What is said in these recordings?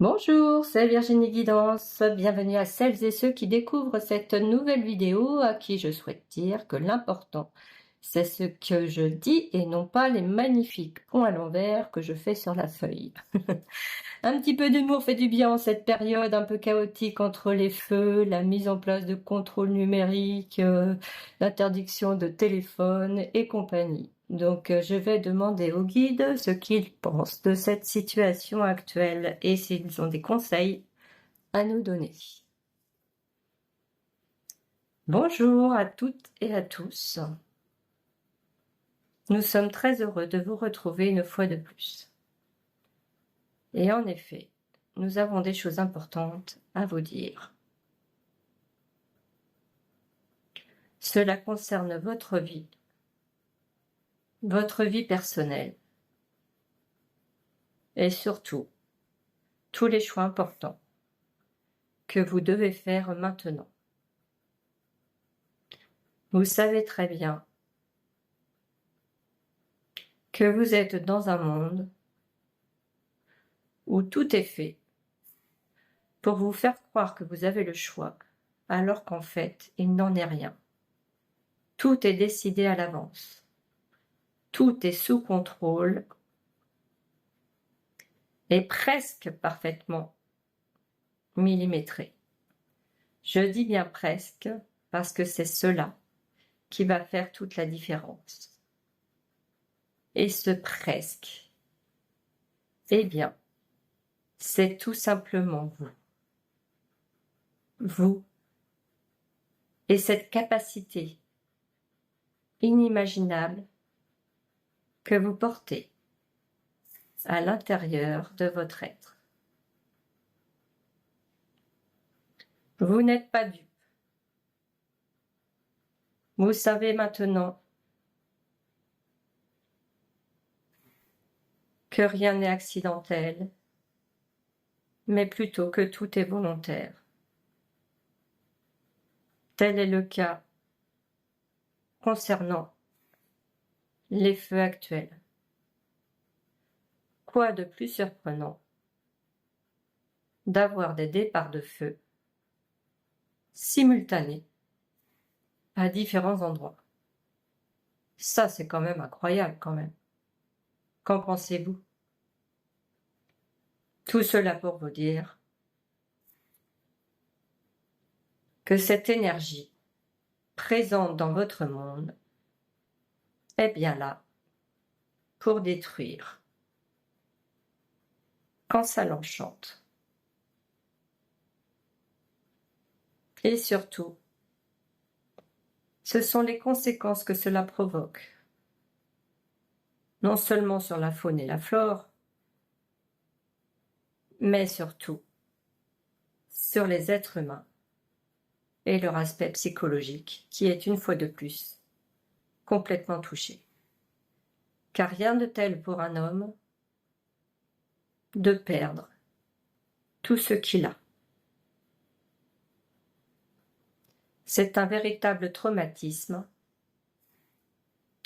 Bonjour, c'est Virginie Guidance. Bienvenue à celles et ceux qui découvrent cette nouvelle vidéo, à qui je souhaite dire que l'important, c'est ce que je dis et non pas les magnifiques points à l'envers que je fais sur la feuille. Un petit peu d'humour fait du bien en cette période un peu chaotique entre les feux, la mise en place de contrôles numériques, l'interdiction de téléphone et compagnie. Donc je vais demander aux guides ce qu'ils pensent de cette situation actuelle et s'ils ont des conseils à nous donner. Bonjour à toutes et à tous. Nous sommes très heureux de vous retrouver une fois de plus. Et en effet, nous avons des choses importantes à vous dire. Cela concerne votre vie personnelle et surtout tous les choix importants que vous devez faire maintenant. Vous savez très bien que vous êtes dans un monde où tout est fait pour vous faire croire que vous avez le choix, alors qu'en fait, il n'en est rien. Tout est décidé à l'avance. Tout est sous contrôle et presque parfaitement millimétré. Je dis bien presque parce que c'est cela qui va faire toute la différence. Et ce presque, eh bien, c'est tout simplement vous. Vous et cette capacité inimaginable que vous portez à l'intérieur de votre être. Vous n'êtes pas dupe. Vous savez maintenant que rien n'est accidentel, mais plutôt que tout est volontaire. Tel est le cas concernant les feux actuels. Quoi de plus surprenant d'avoir des départs de feu simultanés à différents endroits. Ça, c'est quand même incroyable, quand même. Qu'en pensez-vous? Tout cela pour vous dire que cette énergie présente dans votre monde est bien là pour détruire quand ça l'enchante. Et surtout, ce sont les conséquences que cela provoque, non seulement sur la faune et la flore, mais surtout sur les êtres humains et leur aspect psychologique qui est une fois de plus complètement touché. Car rien de tel pour un homme de perdre tout ce qu'il a. C'est un véritable traumatisme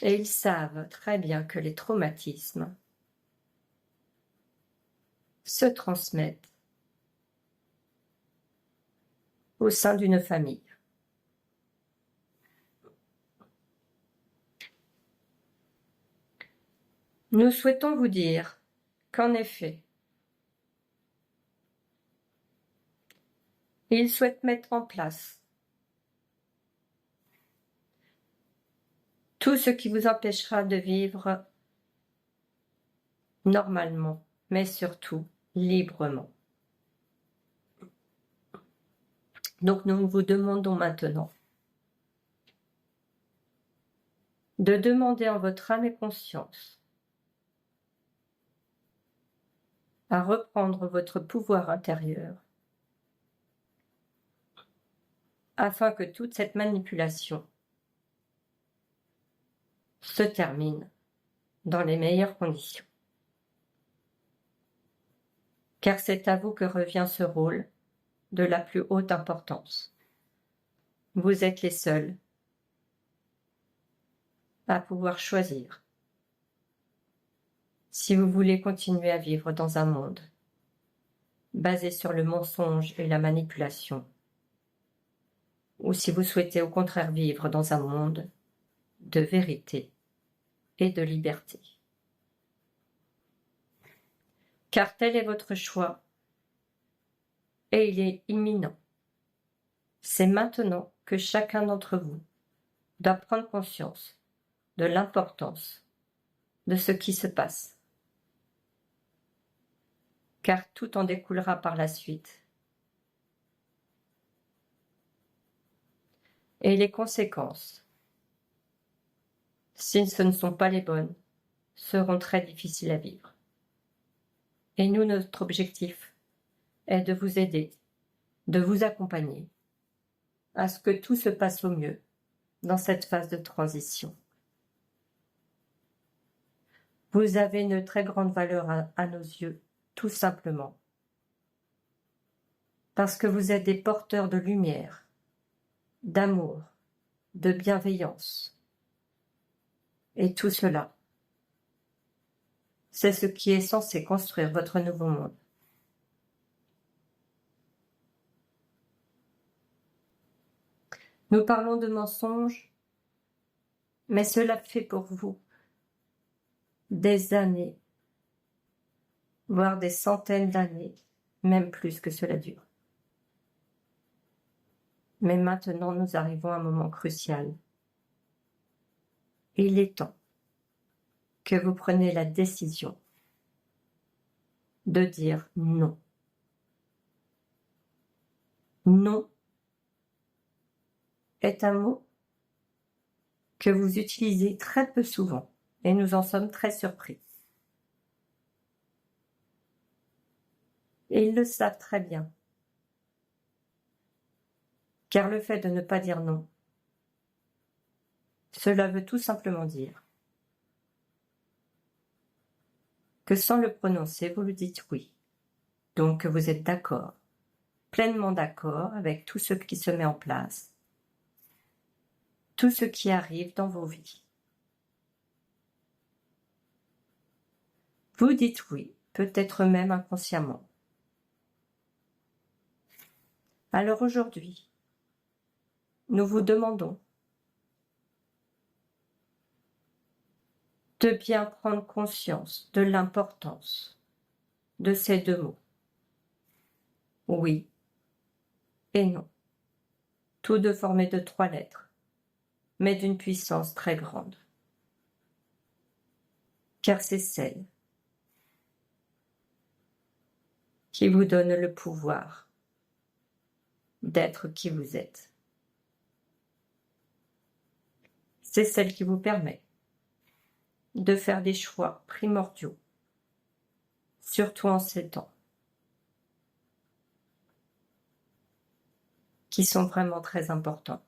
et ils savent très bien que les traumatismes se transmettent au sein d'une famille. Nous souhaitons vous dire qu'en effet, ils souhaitent mettre en place tout ce qui vous empêchera de vivre normalement, mais surtout librement. Donc nous vous demandons maintenant de demander en votre âme et conscience à reprendre votre pouvoir intérieur afin que toute cette manipulation se termine dans les meilleures conditions. Car c'est à vous que revient ce rôle de la plus haute importance. Vous êtes les seuls à pouvoir choisir si vous voulez continuer à vivre dans un monde basé sur le mensonge et la manipulation, ou si vous souhaitez au contraire vivre dans un monde de vérité et de liberté. Car tel est votre choix, et il est imminent. C'est maintenant que chacun d'entre vous doit prendre conscience de l'importance de ce qui se passe, car tout en découlera par la suite. Et les conséquences, si ce ne sont pas les bonnes, seront très difficiles à vivre. Et nous, notre objectif est de vous aider, de vous accompagner à ce que tout se passe au mieux dans cette phase de transition. Vous avez une très grande valeur à nos yeux, tout simplement, parce que vous êtes des porteurs de lumière, d'amour, de bienveillance. Et tout cela, c'est ce qui est censé construire votre nouveau monde. Nous parlons de mensonges, mais cela fait pour vous des années, voire des centaines d'années, même plus que cela dure. Mais maintenant, nous arrivons à un moment crucial. Il est temps que vous preniez la décision de dire non. Non est un mot que vous utilisez très peu souvent et nous en sommes très surpris. Et ils le savent très bien, car le fait de ne pas dire non, cela veut tout simplement dire que sans le prononcer, vous le dites oui. Donc que vous êtes d'accord, pleinement d'accord avec tout ce qui se met en place, tout ce qui arrive dans vos vies. Vous dites oui, peut-être même inconsciemment. Alors aujourd'hui, nous vous demandons de bien prendre conscience de l'importance de ces deux mots. Oui et non. Tous deux formés de 3 lettres, mais d'une puissance très grande. Car c'est celle qui vous donne le pouvoir d'être qui vous êtes. C'est celle qui vous permet de faire des choix primordiaux, surtout en ces temps, qui sont vraiment très importants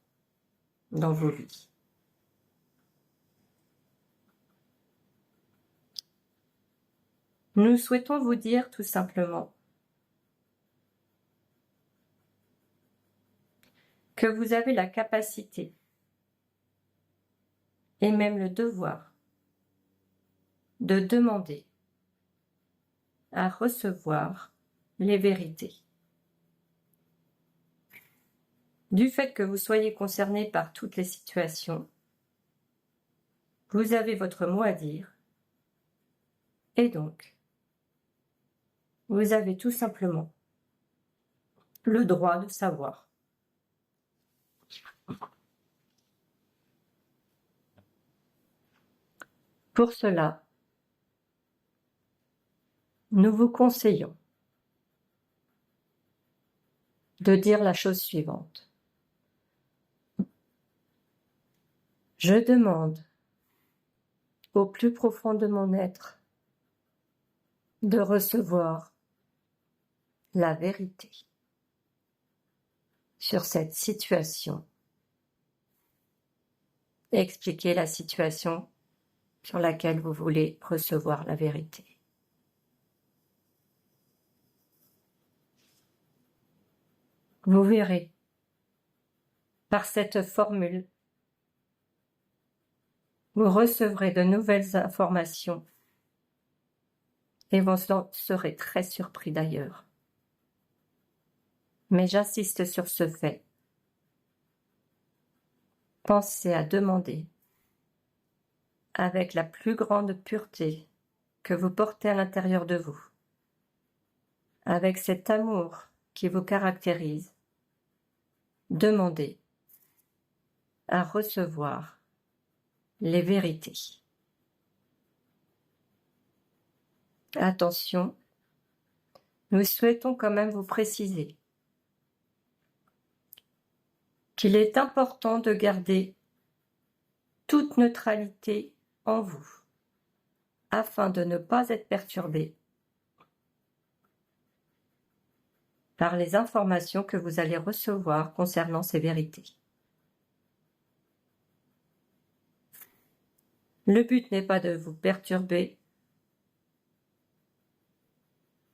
dans vos vies. Nous souhaitons vous dire tout simplement que vous avez la capacité et même le devoir de demander à recevoir les vérités. Du fait que vous soyez concerné par toutes les situations, vous avez votre mot à dire et donc, vous avez tout simplement le droit de savoir. Pour cela, nous vous conseillons de dire la chose suivante. Je demande au plus profond de mon être de recevoir la vérité sur cette situation. Expliquez la situation sur laquelle vous voulez recevoir la vérité. Vous verrez, par cette formule, vous recevrez de nouvelles informations et vous en serez très surpris d'ailleurs. Mais j'insiste sur ce fait. Pensez à demander, avec la plus grande pureté que vous portez à l'intérieur de vous, avec cet amour qui vous caractérise, demandez à recevoir les vérités. Attention, nous souhaitons quand même vous préciser qu'il est important de garder toute neutralité en vous, afin de ne pas être perturbé par les informations que vous allez recevoir concernant ces vérités. Le but n'est pas de vous perturber,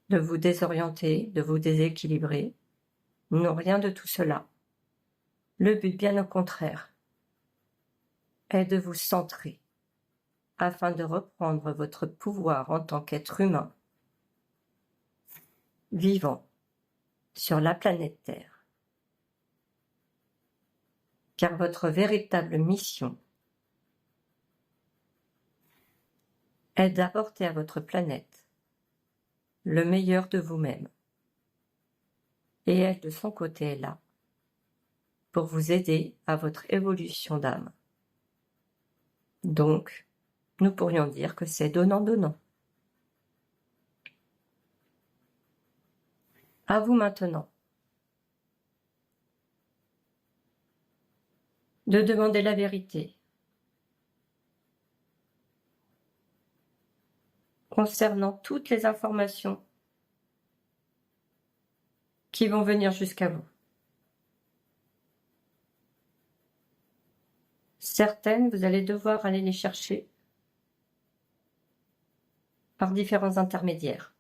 de vous désorienter, de vous déséquilibrer. Non, rien de tout cela. Le but, bien au contraire, est de vous centrer afin de reprendre votre pouvoir en tant qu'être humain, vivant sur la planète Terre. Car votre véritable mission est d'apporter à votre planète le meilleur de vous-même. Et elle, de son côté, est là pour vous aider à votre évolution d'âme. Donc, nous pourrions dire que c'est donnant-donnant. À vous maintenant de demander la vérité concernant toutes les informations qui vont venir jusqu'à vous. Certaines, vous allez devoir aller les chercher par différents intermédiaires,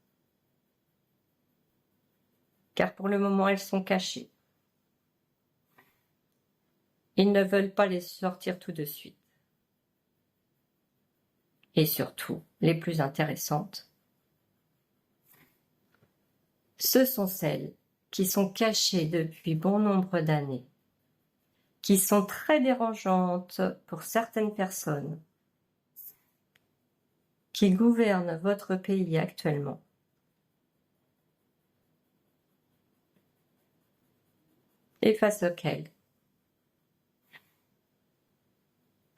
car pour le moment, elles sont cachées. Ils ne veulent pas les sortir tout de suite. Et surtout, les plus intéressantes, ce sont celles qui sont cachées depuis bon nombre d'années, qui sont très dérangeantes pour certaines personnes qui gouvernent votre pays actuellement. Et face auxquelles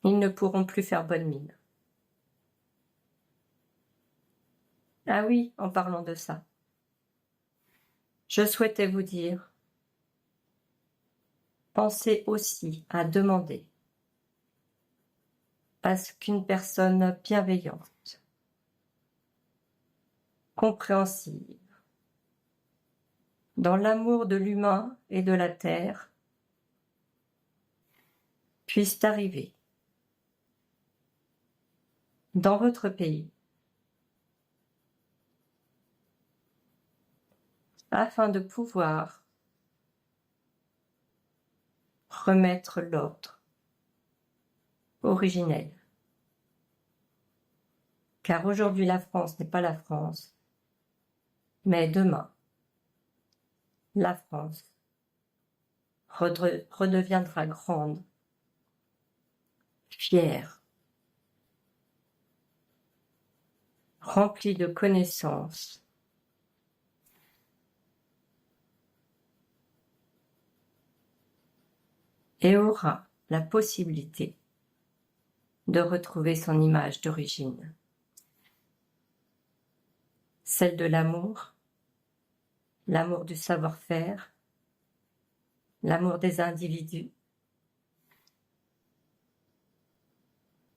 ils ne pourront plus faire bonne mine. Ah oui, en parlant de ça, je souhaitais vous dire, pensez aussi à demander à ce qu'une personne bienveillante, compréhensive, dans l'amour de l'humain et de la terre, puisse arriver dans votre pays afin de pouvoir remettre l'ordre originel. Car aujourd'hui la France n'est pas la France, mais demain, la France redeviendra grande, fière, remplie de connaissances, et aura la possibilité de retrouver son image d'origine, celle de l'amour, l'amour du savoir-faire, l'amour des individus,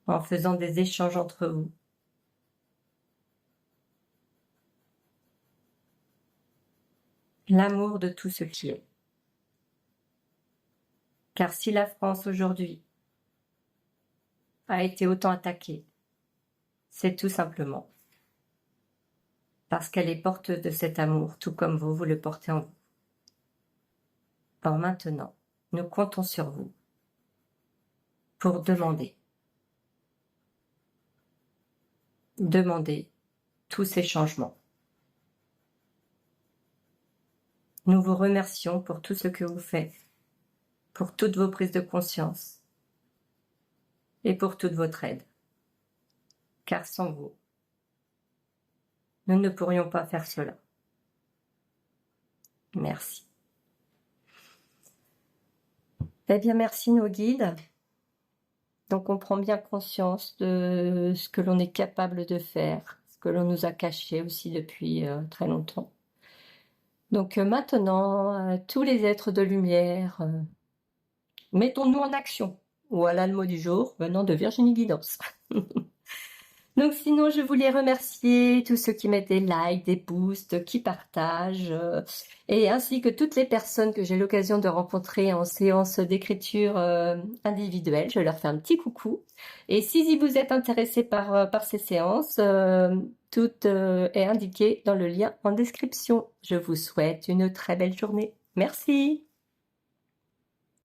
en faisant des échanges entre vous, l'amour de tout ce qui est. Car si la France aujourd'hui a été autant attaquée, c'est tout simplement parce qu'elle est porteuse de cet amour, tout comme vous le portez en vous. Or maintenant, nous comptons sur vous pour demander tous ces changements. Nous vous remercions pour tout ce que vous faites, pour toutes vos prises de conscience et pour toute votre aide. Car sans vous, nous ne pourrions pas faire cela. Merci. Eh bien, merci nos guides. Donc, on prend bien conscience de ce que l'on est capable de faire, ce que l'on nous a caché aussi depuis très longtemps. Donc, maintenant, tous les êtres de lumière, mettons-nous en action. Voilà le mot du jour, venant de Virginie Guidance. Donc sinon, je voulais remercier tous ceux qui mettent des likes, des boosts, qui partagent, et ainsi que toutes les personnes que j'ai l'occasion de rencontrer en séance d'écriture individuelle. Je leur fais un petit coucou. Et si vous êtes intéressés par ces séances, tout est indiqué dans le lien en description. Je vous souhaite une très belle journée. Merci.